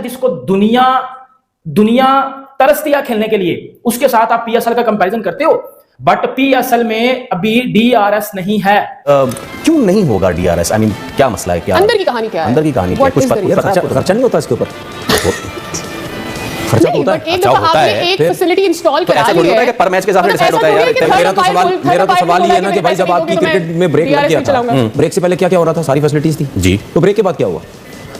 IPL जिसको दुनिया दुनिया तरसती है खेलने के लिए, उसके साथ आप पीएसएल का कंपैरिजन करते हो, बट पीएसएल में अभी डीआरएस नहीं है। क्यों नहीं होगा डीआरएस? आई मीन क्या मसला है? क्या अंदर की कहानी क्या है? अंदर की कहानी क्या है? कुछ खर्चा नहीं होता इसके ऊपर? खर्चा होता है, एक दफा आपने एक फैसिलिटी इंस्टॉल करा ली है कि पर मैच के हिसाब से डिसाइड होता है यार। मेरा तो सवाल ये है ना कि भाई जब आपकी क्रिकेट में ब्रेक लग गया था, ब्रेक से पहले क्या क्या हो रहा था? सारी फैसिलिटीज थी जी, तो ब्रेक के बाद क्या हुआ?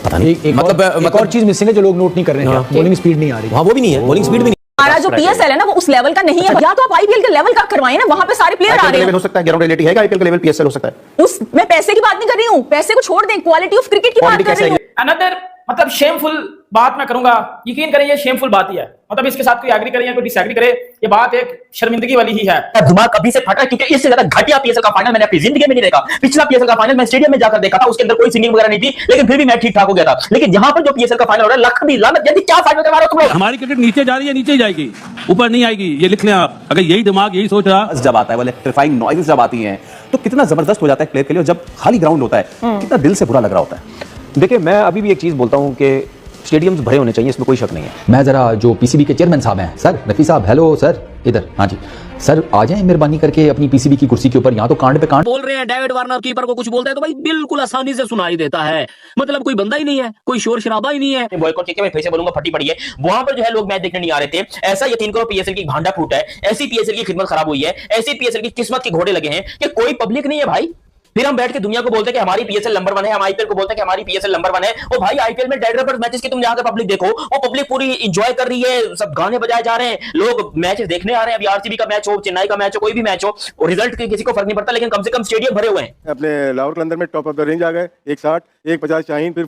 पता नहीं। मतलब और चीज मिसिंग है जो लोग नोट नहीं कर रहे हैं, बॉलिंग स्पीड नहीं आ रही। हाँ वो भी नहीं है, बॉलिंग स्पीड भी नहीं। हमारा जो पीएसएल है ना वो उस लेवल का नहीं है। या तो आप आईपीएल के लेवल का करवाएं ना, वहां पे सारे प्लेयर आ रहे हैं। हो सकता है ग्राउंड रियलिटी है कि आईपीएल का लेवल पीएसएल हो सकता है। उस मैं पैसे की बात नहीं कर रही हूं, पैसे को छोड़ दें, क्वालिटी ऑफ क्रिकेट की बात कर रही हूं। अनदर मतलब शेमफुल बात मैं करूंगा, यकीन करें ये शेमफुल बात ही है। मतलब इसके साथ कोई एग्री करे या कोई डिसएग्री करे, ये बात एक शर्मिंदगी वाली ही है। दिमाग कभी से फटा, क्योंकि इससे ज्यादा घटिया पीएसएल का फाइनल मैंने अपनी जिंदगी में नहीं देखा। पिछला पीएसएल का फाइनल मैं स्टेडियम में जाकर देखा था, उसके अंदर कोई सिंगिंग वगैरह नहीं थी, लेकिन फिर भी मैच ठीक ठाक हो गया था। लेकिन यहां पर जो पीएसएल का फाइनल हो रहा है, लख भी लानत, जल्दी क्या फाइनल करवा रहे हो तुम लोग? हमारी क्रिकेट नीचे जा रही है, नीचे ही जाएगी, ऊपर नहीं आएगी, ये लिख लें आप। अगर यही दिमाग यही सोच रहा, जब आता है वो इलेक्ट्रीफाइंग नॉइज़ जब आती हैं तो कितना जबरदस्त हो जाता है प्लेयर के लिए। जब खाली ग्राउंड होता है कितना दिल से बुरा लग रहा होता है। देखिए मैं अभी भी एक चीज बोलता हूं कि स्टेडियम्स भरे होने चाहिए, इसमें कोई शक नहीं है। मैं जरा जो पीसीबी के चेयरमैन साहब हैं, सर नफी साहब, हेलो सर, इधर। हाँ जी सर, आ जाएं मेहरबानी करके अपनी पीसीबी की कुर्सी के ऊपर। यहाँ तो कांड पे कांड बोल रहे हैं, डेविड वार्नर कीपर को कुछ बोलता है तो भाई बिल्कुल आसानी से सुनाई देता है। मतलब कोई बंदा ही नहीं है, कोई शोर शराबा ही नहीं है। बॉयकॉट ठीक है, मैं फिर से बोलूंगा, फटी पड़ी है। वहां पर जो है लोग मैच देखने नहीं आ रहे थे। ऐसा यकीन करो पीएसएल की भांडा फूटा है, ऐसी पीएसएल की खिदमत खराब हुई है, ऐसी पीएसएल की किस्मत के घोड़े लगे हैं कि कोई पब्लिक नहीं है भाई। फिर हम बैठ के दुनिया को बोलते हैं कि हमारी पीएसएल नंबर 1 है, हम आईपीएल को बोलते हैं कि हमारी पीएसएल नंबर 1 है। ओ भाई आईपीएल में डेड रबर मैचेस की तुम जाकर पब्लिक देखो, वो पब्लिक पूरी एंजॉय कर रही है, सब गाने बजाए जा रहे हैं, लोग मैचेस देखने आ रहे हैं। अभी आरसीबी का मैच हो, चेन्नई का मैच हो, कोई भी मैच हो, और रिजल्ट किसी को फर्क नहीं पड़ता, लेकिन कम से कम स्टेडियम भरे हुए हैं। अपने लाहौर कलंदर में टॉप ऑफ द रेंज आ गए, 160 150 शाहीन, फिर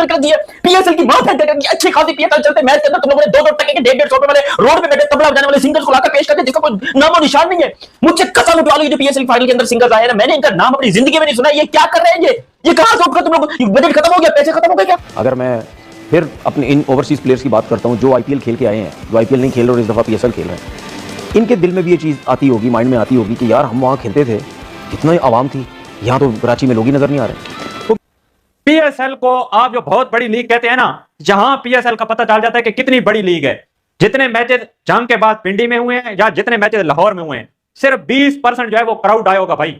कर दिए पीएसएल की मां फेंक कर, अच्छी खासी पीएसएल चलते मैच के अंदर तुम लोगों ने 2-2 टके के 150 रुपए वाले रोड पे बैठे तबला बजाने वाले सिंगर्स को लाकर पेश करते, जिसका कोई नामो निशान नहीं है। मुझे कसम उठवा लो, ये जो पीएसएल फाइनल के अंदर सिंगर्स आए हैं ना, मैंने इनका नाम अपनी जिंदगी में नहीं सुना। ये क्या कर रहे हैं? ये कहां से उठकर तुम लोग, बजट खत्म हो गया, पैसे खत्म हो गए क्या? अगर मैं फिर अपने इन ओवरसीज प्लेयर्स की बात करता हूं जो आईपीएल खेल के आए हैं, जो आईपीएल नहीं खेल रहे और इस दफा पीएसएल खेल रहे हैं, इनके दिल में भी ये चीज आती होगी, माइंड में आती होगी कि यार हम वहां खेलते थे, कितना आवाम थी, यहाँ तो कराची में लोग ही नजर नहीं आ रहे। पीएसएल को आप जो बहुत बड़ी लीग कहते हैं ना, जहां पीएसएल का पता चल जाता है कि कितनी बड़ी लीग है। जितने मैचेस जंग के बाद पिंडी में हुए हैं या जितने मैचेस लाहौर में हुए हैं, सिर्फ 20% जो है वो क्राउड आया होगा भाई,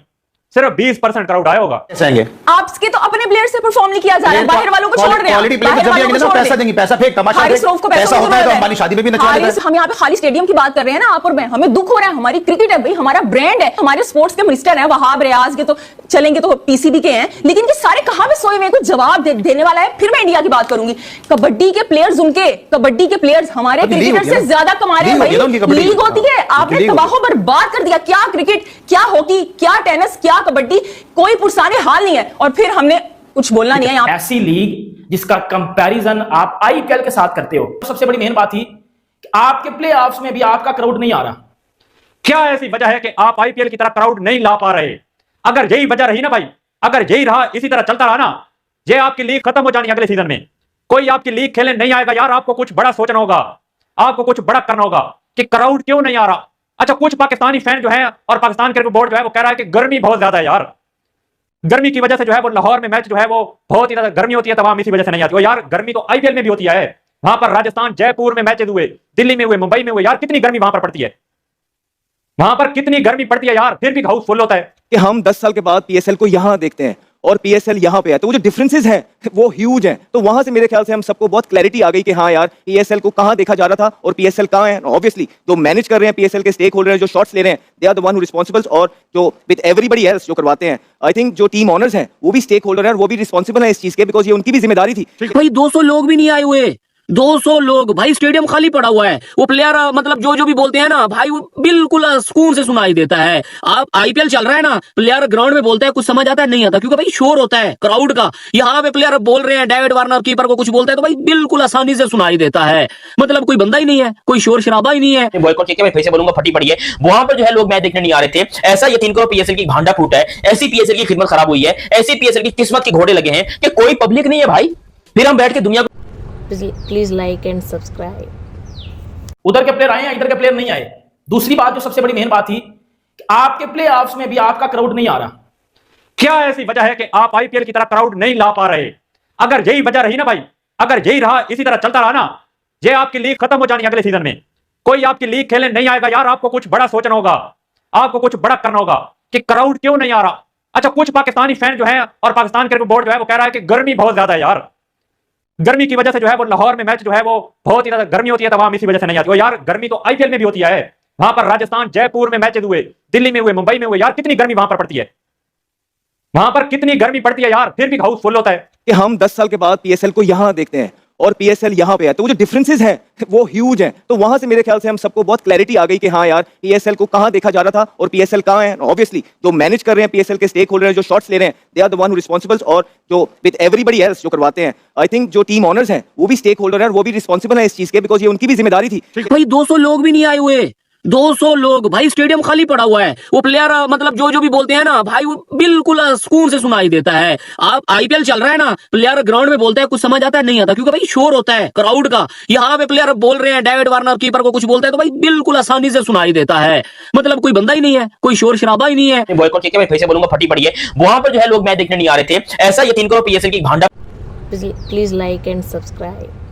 सिर्फ 20% क्राउड आया होगा। आपके तो अपने प्लेयर से परफॉर्म नहीं किया जा रहा है, बाहर वालों को छोड़ रहे हैं। पैसा देंगे, पैसा फेंक, तमाशा पैसा होता है तो अंबानी शादी में भी नचवा देता है। हम यहाँ पे खाली स्टेडियम की बात कर रहे हैं ना आप और मैं, हमें दुख हो रहा है। हमारी क्रिकेट है भाई, हमारा ब्रांड है, हमारे स्पोर्ट्स के मिनिस्टर हैं वहाब रियाज के, तो चलेंगे तो पीसीबी के हैं, लेकिन ये सारे कहां पे सोए हुए, कुछ जवाब देने वाला है। फिर मैं इंडिया की बात करूंगी। कबड्डी के प्लेयर्स उनके, कबड्डी के प्लेयर्स हमारे क्रिकेटर से ज्यादा कमा रहे हैं भाई। लीग होती है, आपने तबाह बर्बाद कर दिया। क्या क्रिकेट, क्या हॉकी, क्या टेनिस, क्या कबड्डी, कोई पुरसाने हाल नहीं है। और फिर हमने कुछ बोलना नहीं है यहाँ। ऐसी लीग जिसका कंपैरिजन आप आईपीएल के साथ करते हो। सबसे बड़ी मेन बात थी कि आपके प्लेऑफ्स में भी आपका क्राउड नहीं आ रहा। क्या ऐसी वजह है कि आप आईपीएल की तरह क्राउड नहीं ला पा रहे? अगर यही वजह रही ना भाई, अगर यही रहा, इसी तरह चलता रहा ना, ये आपकी लीग खत्म हो जानी अगले सीजन में। कोई आपकी लीग खेलने नहीं आएगा यार। आपको कुछ बड़ा सोचना होगा, आपको कुछ बड़ा करना होगा कि क्राउड क्यों नहीं आ रहा। अच्छा, कुछ पाकिस्तानी फैन जो है और पाकिस्तान क्रिकेट बोर्ड जो है वो कह रहा है कि गर्मी बहुत ज्यादा है यार, गर्मी की वजह से जो है वो लाहौर में मैच जो है वो बहुत ही ज्यादा गर्मी होती है, तमाम इसी वजह से नहीं आती। यार गर्मी तो आईपीएल में भी होती है। वहां पर राजस्थान, जयपुर में मैचेस हुए, दिल्ली में हुए, मुंबई में हुए, यार कितनी गर्मी वहां पर पड़ती है, वहां पर कितनी गर्मी पड़ती है यार, फिर भी हाउस फुल होता है। कि हम 10 साल के बाद पीएसएल को यहां देखते हैं और पीएसएल यहां पे है, तो वो जो डिफरेंसेस हैं वो ह्यूज हैं। तो वहां से मेरे ख्याल से हम सबको बहुत क्लैरिटी आ गई कि हाँ यार, पीएसएल को कहां देखा जा रहा था और पीएसएल कहां है। ऑब्वियसली जो मैनेज कर रहे हैं पीएसएल के स्टेक होल्डर हैं, जो शॉट्स ले रहे हैं, they are the one who responsible, और जो विद एवरीबॉडी एल्स जो करवाते हैं, आई थिंक जो टीम ऑनर्स हैं वो भी स्टेक होल्डर हैं और वो भी रिस्पांसिबल है इस चीज के, बिकॉज ये उनकी भी जिम्मेदारी थी। भाई 200 लोग भी नहीं आए हुए, 200 लोग भाई, स्टेडियम खाली पड़ा हुआ है। वो प्लेयर मतलब जो भी बोलते हैं ना भाई, वो बिल्कुल सुकून से सुनाई देता है। आप आईपीएल चल रहा है ना, प्लेयर ग्राउंड में बोलता है, कुछ समझ आता है नहीं आता, क्योंकि भाई शोर होता है क्राउड का। यहाँ पे प्लेयर बोल रहे हैं, डेविड वार्नर कीपर को कुछ बोलता है तो भाई बिल्कुल आसानी से सुनाई देता है। मतलब कोई बंदा ही नहीं है, कोई शोर शराबा ही नहीं है। बॉयकॉट ठीक है, मैं फिर से बोलूंगा, फटी पड़ी है। वहां पर जो है लोग मैच देखने नहीं आ रहे थे। ऐसा यकीन करो पीएसएल की भांडा फूटा है, ऐसी पीएसएल की खिदमत खराब हुई है, ऐसी पीएसएल की किस्मत के घोड़े लगे हैं कि कोई पब्लिक नहीं है भाई। फिर हम बैठ के दुनिया प्लीज लाइक एंड सब्सक्राइब। उधर के प्लेयर आए हैं, इधर के प्लेयर नहीं आए। दूसरी बात जो सबसे बड़ी मेन बात थी कि आपके प्लेऑफ्स में भी आपका क्राउड नहीं आ रहा। क्या ऐसी वजह है कि आप आईपीएल की तरह क्राउड नहीं ला पा रहे? अगर यही वजह रही ना भाई, अगर यही रहा, इसी तरह चलता रहा ना, ये आपकी लीग खत्म हो जानी अगले सीजन में। कोई आपकी लीग खेलने नहीं आएगा यार। आपको कुछ बड़ा सोचना होगा, आपको कुछ बड़ा करना होगा कि क्राउड क्यों नहीं आ रहा। अच्छा, कुछ पाकिस्तानी फैन जो है और पाकिस्तान क्रिकेट बोर्ड जो है वो कह रहा है कि गर्मी बहुत ज्यादा है यार, गर्मी की वजह से जो है वो लाहौर में मैच जो है वो बहुत ही ज्यादा गर्मी होती है, तमाम इसी वजह से नहीं आती। वो यार गर्मी तो आईपीएल में भी होती है। वहां पर राजस्थान, जयपुर में मैचेस हुए, दिल्ली में हुए, मुंबई में हुए, यार कितनी गर्मी वहां पर पड़ती है, वहां पर कितनी गर्मी पड़ती है यार, फिर भी हाउस फुल होता है। कि हम 10 साल के बाद पीएसएल को यहाँ देखते हैं और पीएसएल यहाँ पे है, तो वो जो डिफरेंसेस हैं वो ह्यूज हैं। तो वहां से मेरे ख्याल से हम सबको बहुत क्लैरिटी आ गई कि हाँ यार, पीएसएल को कहाँ देखा जा रहा था और पीएसएल कहाँ है। ऑब्वियसली जो मैनेज कर रहे हैं पीएसएल के स्टेक होल्डर हैं, जो शॉट्स ले रहे हैं, they are the one who responsible, और जो विद एवरीबॉडी एल्स जो करवाते हैं, आई थिंक जो टीम ऑनर्स हैं वो भी स्टेक होल्डर हैं और वो भी रिस्पांसिबल है इस चीज के, बिकॉज ये उनकी भी जिम्मेदारी थी। भाई 200 लोग भी नहीं आए हुए, 200 लोग भाई, स्टेडियम खाली पड़ा हुआ है। वो प्लेयर मतलब जो भी बोलते हैं ना भाई, वो बिल्कुल सुकून से सुनाई देता है। आप आईपीएल चल रहा है ना, प्लेयर ग्राउंड में बोलता है, कुछ समझ आता है नहीं आता, क्योंकि भाई शोर होता है क्राउड का। यहाँ पे प्लेयर बोल रहे हैं, डेविड वार्नर कीपर को कुछ बोलता है तो भाई बिल्कुल आसानी से सुनाई देता है। मतलब कोई बंदा ही नहीं है, कोई शोर शराबा ही नहीं है। बॉयकॉट ठीक है, मैं फिर से बोलूंगा, फटी पड़ी है। वहां पर जो है लोग मैच देखने नहीं आ रहे थे। ऐसा यकीन करो पीएसएल की भांडा। Please like and subscribe.